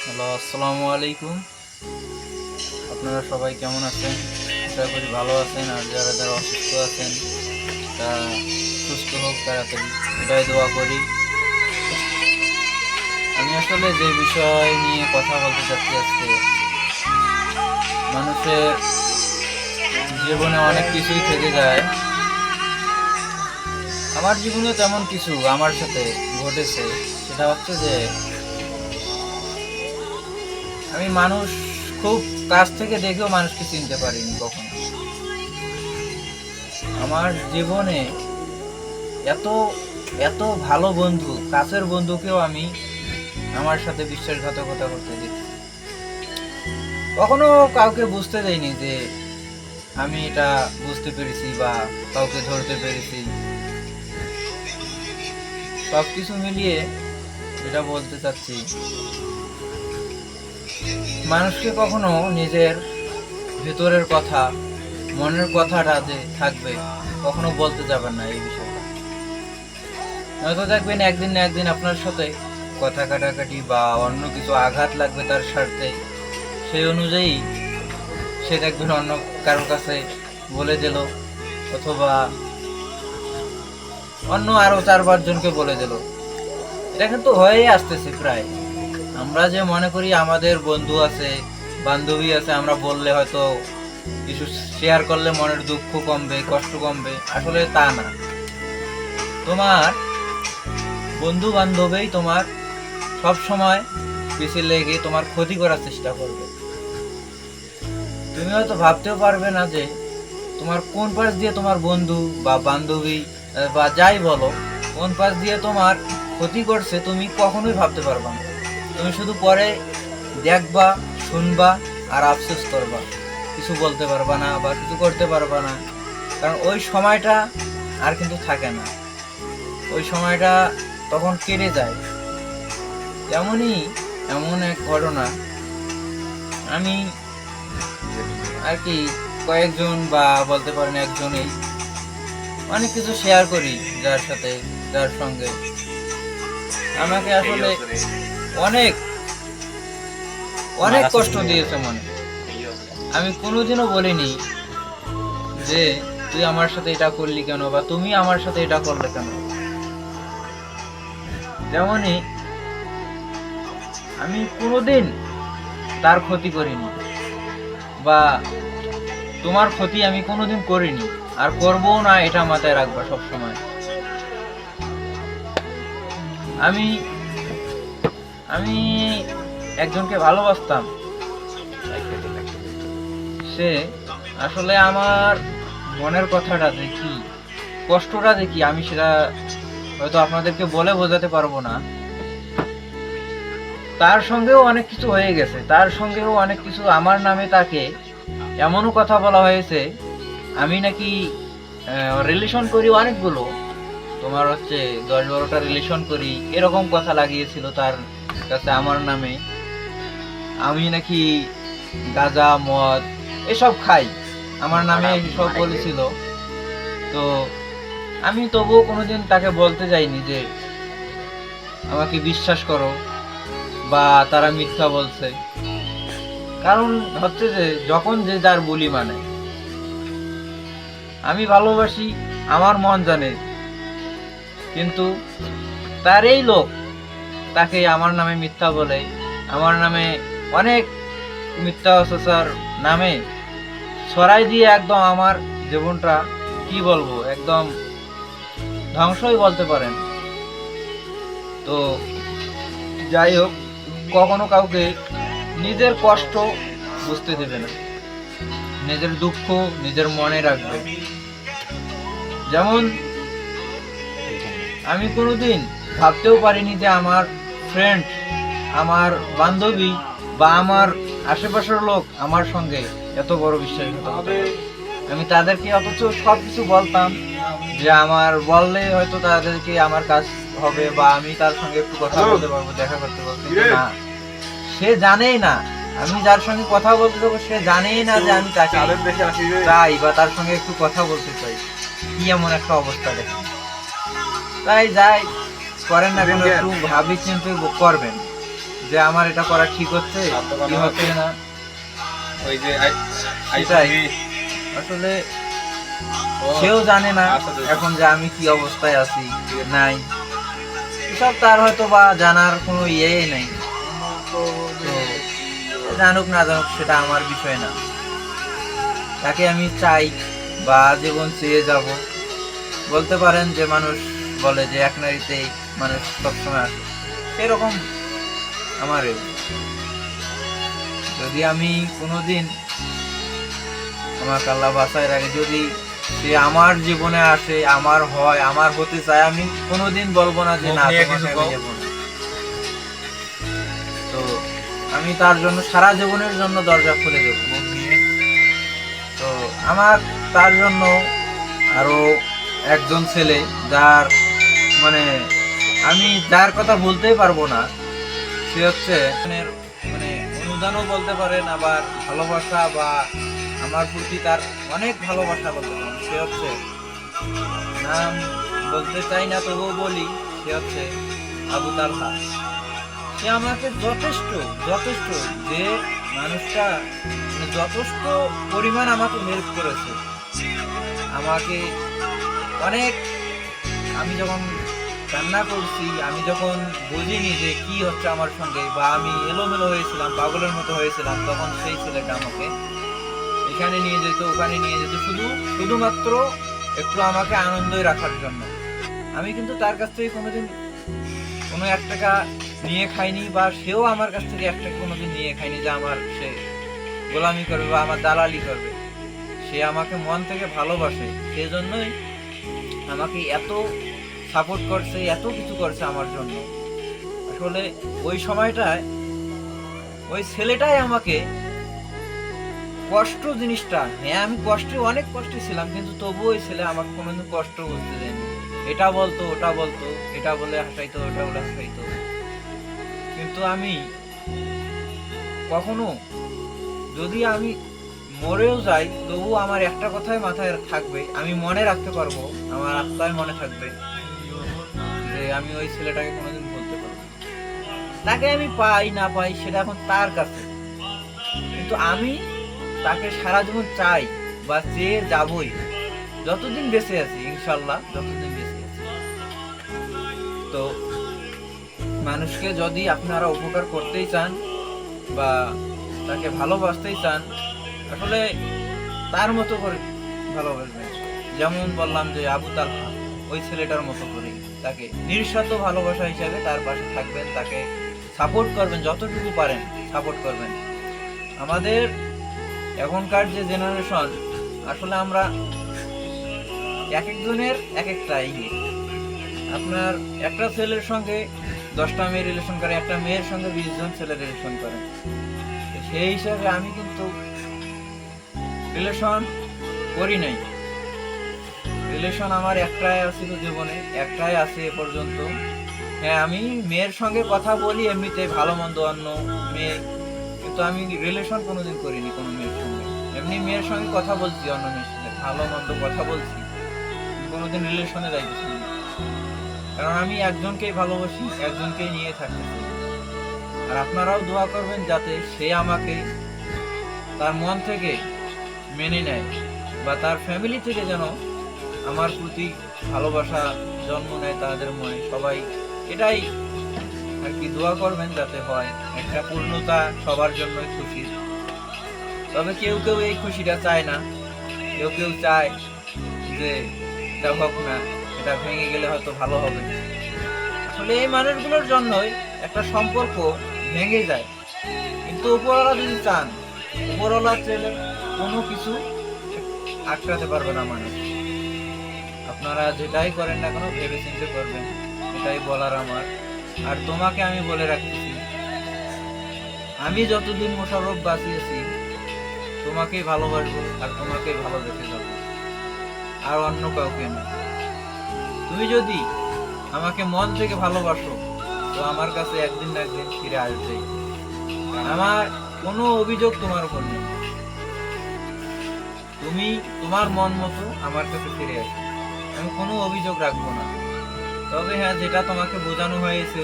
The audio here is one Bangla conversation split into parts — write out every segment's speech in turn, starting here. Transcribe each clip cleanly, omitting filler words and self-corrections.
হ্যালো, আসসালামু আলাইকুম। আপনারা সবাই কেমন আছেন? আশা করি ভালো আছেন। আর যারা যারা অসুস্থ আছেন তারা সুস্থ হোক তাড়াতাড়ি, এটাই দোয়া করি। আমি আসলে যে বিষয় নিয়ে কথা বলতে চাচ্ছি আজকে, মানুষের জীবনে অনেক কিছুই থেকে যায়। আমার জীবনে তেমন কিছু আমার সাথে ঘটেছে। সেটা হচ্ছে যে আমি মানুষ খুব কাছ থেকে দেখেও মানুষকে চিনতে পারিনি কখনো। আমার জীবনে এত এত ভালো বন্ধু, কাছের বন্ধুকেও আমি আমার সাথে বিশ্বাসঘাতকতা করতে দেখি। কখনো কাউকে বুঝতে দেয়নি যে আমি এটা বুঝতে পেরেছি বা কাউকে ধরতে পেরেছি। সবকিছু মিলিয়ে যেটা বলতে চাচ্ছি, মানুষকে কখনো নিজের ভেতরের কথা, মনের কথাটা যে থাকবে কখনো বলতে যাবেন না এই বিষয়টা। হয়তো দেখবেন একদিন না একদিন আপনার সাথে কথা কাটাকাটি বা অন্য কিছু আঘাত লাগবে তার স্বার্থে, সেই অনুযায়ী সে দেখবেন অন্য কারোর কাছে বলে দিল, অথবা অন্য আরো 4-5 জনকে বলে দিল। এটা কিন্তু হয়েই আসতেছে প্রায়। আমরা যে মনে করি আমাদের বন্ধু আছে, বান্ধবী আছে, আমরা বললে হয়তো কিছু শেয়ার করলে মনের দুঃখ কমবে, কষ্ট কমবে, আসলে তা না। তোমার বন্ধু বান্ধবী তোমার সব সময় পিছে লেগে তোমার ক্ষতি করার চেষ্টা করবে। তুমি হয়তো ভাবতেও পারবে না যে তোমার কোন পাশ দিয়ে তোমার বন্ধু বা বান্ধবী বা যাই বলো, কোন পাশ দিয়ে তোমার ক্ষতি করছে তুমি কখনোই ভাবতে পারবে না। তুমি শুধু পরে দেখবা, শুনবা আর আফসোস করবা, কিছু বলতে পারবা না বা কিছু করতে পারবা না। কারণ ওই সময়টা আর কিন্তু থাকে না, ওই সময়টা তখন কেটে যায়। তেমনই এমন এক ঘটনা, আমি আর কি কয়েকজন বা বলতে পারেন একজনেই অনেক কিছু শেয়ার করি, যার সাথে যার সঙ্গে আমাকে আসলে অনেক অনেক কষ্ট দিয়েছে মনে। আমি কোনোদিনও বলিনি যে তুই আমার সাথে এটা করলি কেন বা তুমি আমার সাথে এটা করলে কেন। তেমনি আমি কোনোদিন তার ক্ষতি করিনি বা তোমার ক্ষতি আমি কোনোদিন করিনি আর করবও না, এটা মাথায় রাখবা সব সময়। আমি আমি একজনকে ভালোবাসতাম, সে আসলে আমার মনের কথাটা দেখি, কষ্টটা দেখি, আমি সেটা হয়তো আপনাদেরকে বলে বোঝাতে পারবো না। তার সঙ্গেও অনেক কিছু হয়ে গেছে, তার সঙ্গেও অনেক কিছু আমার নামে তাকে এমনও কথা বলা হয়েছে আমি নাকি রিলেশন করি অনেকগুলো, তোমার হচ্ছে 10-12টা রিলেশন করি, এরকম কথা লাগিয়েছিল তার কাছে আমার নামে। আমি নাকি গাঁজা মদ এসব খাই, আমার নামে এসব বলেছিল। তো আমি তবুও কোনোদিন তাকে বলতে যাইনি যে আমাকে বিশ্বাস করো বা তারা মিথ্যা বলছে। কারণ হচ্ছে যে যখন যে যার বলি মানে, আমি ভালোবাসি, আমার মন জানে, কিন্তু তার এই লোক তাকে আমার নামে মিথ্যা বলে, আমার নামে অনেক মিথ্যা অত্যাচার নামে ছড়াই দিয়ে একদম আমার জীবনটা কি বলবো একদম ধ্বংসই বলতে পারেন। তো যাই হোক, কখনো কাউকে নিজের কষ্ট বুঝতে দেবে না, নিজের দুঃখ নিজের মনে রাখবে। যেমন আমি কোনোদিন ভাবতেও পারিনি যে আমার ফ্রেন্ড, আমার বান্ধবী বা আমার আশেপাশের লোক আমার সঙ্গে এত বড় বিশ্বাসঘাতকতা করবে। আমি তাদেরকে অথচ সব কিছু বলতাম যে আমার বললে হয়তো তাদেরকে আমার কাজ হবে বা আমি তার সঙ্গে একটু কথা বলতে পারবো, দেখা করতে পারবো। কিন্তু না, সে জানেই না আমি যার সঙ্গে কথা বলতে যাবো, সে জানেই না যে আমি তাকে চাই বা তার সঙ্গে একটু কথা বলতে চাই। কি এমন একটা অবস্থা দেখেন। তাই যাই করেন না কেন একটু ভাবি চিন্তে করবেন যে আমার এটা করা ঠিক হচ্ছে কি হচ্ছে না। ওই যে সেটাই আসলে সেও জানে না এখন যে আমি কি অবস্থায় আছি নাই, এসব তার হয়তো বা জানার কোনো ইয়েই নেই। তো জানুক না জানুক সেটা আমার বিষয় না। তাকে আমি চাই বা জীবন চেয়ে যাব। বলতে পারেন যে মানুষ বলে যে এক নারীতেই মানুষ সবসময় আসে, সেরকম আমারও। যদি আমি কোনোদিন আমাকে আল্লাহ বাঁচায় রাখে, যদি সে আমার জীবনে আসে, আমার হয়, আমার হতে চায়, আমি কোনোদিন বলবো না যে না তোমাকে আমি নেব না। তো আমি তার জন্য সারা জীবনের জন্য দরজা খুলে দেবো। তো আমার তার জন্য আরো একজন ছেলে, যার মানে আমি যার কথা বলতেই পারবো না, সে হচ্ছে মানে অনুদানও বলতে পারেন, আবার ভালোবাসা বা আমার প্রতি তার অনেক ভালোবাসা বলতে পারেন। সে হচ্ছে, নাম বলতে চাই না তবুও বলি, সে হচ্ছে আবু তালহা। সে আমাকে যথেষ্ট যথেষ্ট যে মানুষটা যথেষ্ট পরিমাণ আমাকে হেল্প করেছে। আমাকে অনেক, আমি যখন কান্না করছি, আমি যখন বুঝিনি যে কি হচ্ছে আমার সঙ্গে, বা আমি এলোমেলো হয়েছিলাম, পাগলের মতো হয়েছিলাম, তখন সেই ছেলেটা আমাকে এখানে নিয়ে যেত, ওখানে নিয়ে যেত, শুধুমাত্র একটু আমাকে আনন্দই রাখার জন্য। আমি কিন্তু তার কাছ থেকে কোনোদিন কোনো 1 টাকা নিয়ে খাইনি, বা সেও আমার কাছ থেকে 1 টাকা কোনোদিন নিয়ে খাইনি যে আমার সে গোলামি করবে বা আমার দালালি করবে। সে আমাকে মন থেকে ভালোবাসে, সেজন্যই আমাকে এত সাপোর্ট করছে, এত কিছু করছে আমার জন্য। আসলে ওই সময়টায় ওই ছেলেটাই আমাকে কষ্ট জিনিসটা, হ্যাঁ আমি অনেক কষ্টে ছিলাম, কিন্তু তবুও ওই ছেলে আমাকে কোনোদিন কষ্ট বুঝতে দেয়নি। এটা বলতো, ওটা বলতো, এটা বলে হাসাইতো, ওটা বলে হাসাইতো, কিন্তু আমি কখনো, যদি আমি মরেও যাই তবু আমার একটা কথাই মাথায় থাকবে, আমি মনে রাখতে পারবো, আমার আত্মায় মনে থাকবে যে আমি ওই ছেলেটাকে কোনোদিন ভুলতে পারবো না। তাকে আমি পাই না পাই সেটা এখন তার কাছে, কিন্তু আমি তাকে সারা জীবন চাই বা চেয়ে যাবই, যতদিন বেঁচে আছি, ইনশাল্লাহ যতদিন বেঁচে আছি। তো মানুষকে যদি আপনারা উপকার করতেই চান বা তাকে ভালোবাসতেই চান, আসলে তার মতো করে ভালোবাসবেন। যেমন বললাম যে আবু তালহা, ওই ছেলেটার মতো করে তাকে নিঃস্বার্থ ভালোবাসা হিসাবে তার পাশে থাকবেন, তাকে সাপোর্ট করবেন, যতটুকু পারেন সাপোর্ট করবেন। আমাদের এখনকার যে জেনারেশন, আসলে আমরা এক একজনের এক একটা ইয়ে, আপনার একটা ছেলের সঙ্গে 10টা মেয়ে রিলেশন করে, একটা মেয়ের সঙ্গে 20 জন ছেলে রিলেশন করে। সেই হিসাবে আমি কিন্তু রিলেশন করি নাই। রিলেশন আমার একটাই ছিল জীবনে, একটাই আছে এ পর্যন্ত। হ্যাঁ আমি মেয়ের সঙ্গে কথা বলি এমনিতে ভালো মন্দ, অন্য মেয়ে, কিন্তু আমি রিলেশন কোনোদিন করিনি কোনো মেয়ের সঙ্গে। এমনি মেয়ের সঙ্গে কথা বলছি, অন্য মেয়ের সঙ্গে ভালো মন্দ কথা বলছি, কোনোদিন রিলেশনে যাইতেছি না। কারণ আমি একজনকেই ভালোবাসি, একজনকেই নিয়ে থাকতেছি। আর আপনারাও দোয়া করবেন যাতে সে আমাকে তার মন থেকে মেনে নেয়, বা তার ফ্যামিলি থেকে যেন আমার প্রতি ভালোবাসা জন্ম নেয় তাদের মনে। সবাই এটাই আর কি দোয়া করবেন যাতে হয়, একটা পূর্ণতা সবার জন্যই খুশি। তবে কেউ কেউ এই খুশিটা চায় না, কেউ কেউ চায় যে এটা হোক না, এটা ভেঙে গেলে হয়তো ভালো হবে। আসলে এই মানুষগুলোর জন্যই একটা সম্পর্ক ভেঙে যায়। কিন্তু উপরওয়ালা যদি চান, উপরওয়ালা চাইলে কোনো কিছু আটকাতে পারবে না মানুষ। আপনারা যেটাই করেন না কেন ভেবে চিন্তে করবেন, এটাই বলার আমার। আর তোমাকে আমি বলে রাখতেছি, আমি যতদিন মোশাররফ বাঁচিয়েছি তোমাকেই ভালোবাসবো, আর তোমাকেই ভালোবেসে যাবো, আর অন্য কাউকে না। তুমি যদি আমাকে মন থেকে ভালোবাসো তো আমার কাছে একদিন না একদিন ফিরে আসবে। আমার কোনো অভিযোগ তোমার উপর নেই, তুমি তোমার মন মতো আমার কাছে ফিরে আসো, আমি কোনো অভিযোগ রাখবো না। তবে হ্যাঁ, যেটা তোমাকে বোঝানো হয়েছে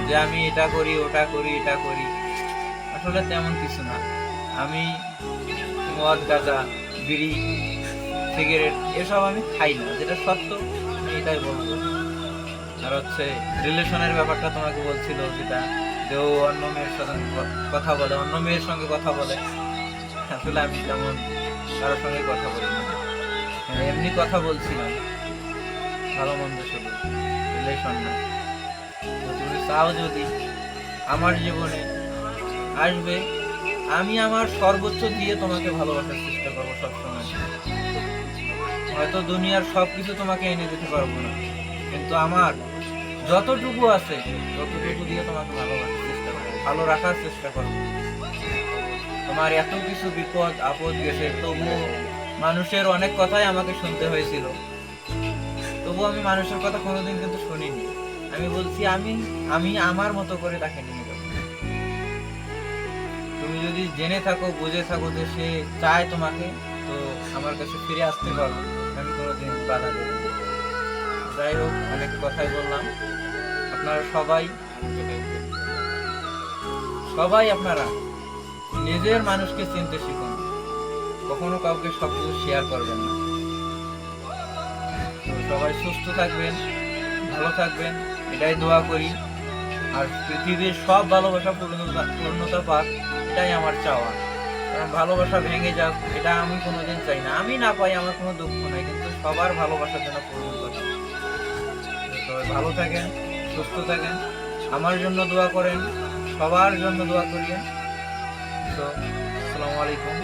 যে আমি এটা করি ওটা করি এটা করি, আসলে তেমন কিছু না। আমি মদ গাঁজা বিড়ি সিগারেট এসব আমি খাই না, যেটা সত্য আমি এটাই বলবো। আর হচ্ছে রিলেশনের ব্যাপারটা তোমাকে বলছিল, যেটা যে ও অন্য মেয়ের সাথে কথা বলে, অন্য মেয়ের সঙ্গে কথা বলে, আসলে আমি তেমন কারোর সঙ্গে কথা বলি না। হ্যাঁ, এমনি কথা বলছিলাম, ভালো মন্দ শুধু, রিলেশন না। তো তুমি চাও যদি আমার জীবনে আসবে, আমি আমার সর্বোচ্চ দিয়ে তোমাকে ভালোবাসার চেষ্টা করবো সবসময়। হয়তো দুনিয়ার সবকিছু তোমাকে এনে দিতে পারবো না, কিন্তু আমার যতটুকু আছে ততটুকু দিয়ে তোমাকে ভালোবাসার চেষ্টা করবো, ভালো রাখার চেষ্টা করবো। তোমার এত কিছু বিপদ আপদ গেছে, তবুও মানুষের অনেক কথাই আমাকে শুনতে হয়েছিল, তবুও আমি মানুষের কথা কোনোদিন কিন্তু শুনিনি। আমি বলছি আমি আমি আমার মতো করে তাকে নিয়ে যাবো। তুমি যদি জেনে থাকো বুঝে থাকো যে সে চায় তোমাকে, তো আমার কাছে ফিরে আসতে পারো, আমি কোনোদিন বাধা দেবো না। যাই হোক, অনেক কথাই বললাম। আপনারা সবাই সবাই আপনারা নিজের মানুষকে চিনতে শিখুন, কখনো কাউকে সবকিছু শেয়ার করবেন না। তো সবাই সুস্থ থাকবেন, ভালো থাকবেন, এটাই দোয়া করি। আর পৃথিবীর সব ভালোবাসা পূর্ণতা পাক, এটাই আমার চাওয়া। কারণ ভালোবাসা ভেঙে যাক এটা আমি কোনোদিন চাই না। আমি না পাই আমার কোনো দুঃখ নাই, কিন্তু সবার ভালোবাসার জন্য পূর্ণতা পাক। সবাই ভালো থাকেন, সুস্থ থাকেন, আমার জন্য দোয়া করেন, সবার জন্য দোয়া করিয়েন। তো আসসালামু আলাইকুম।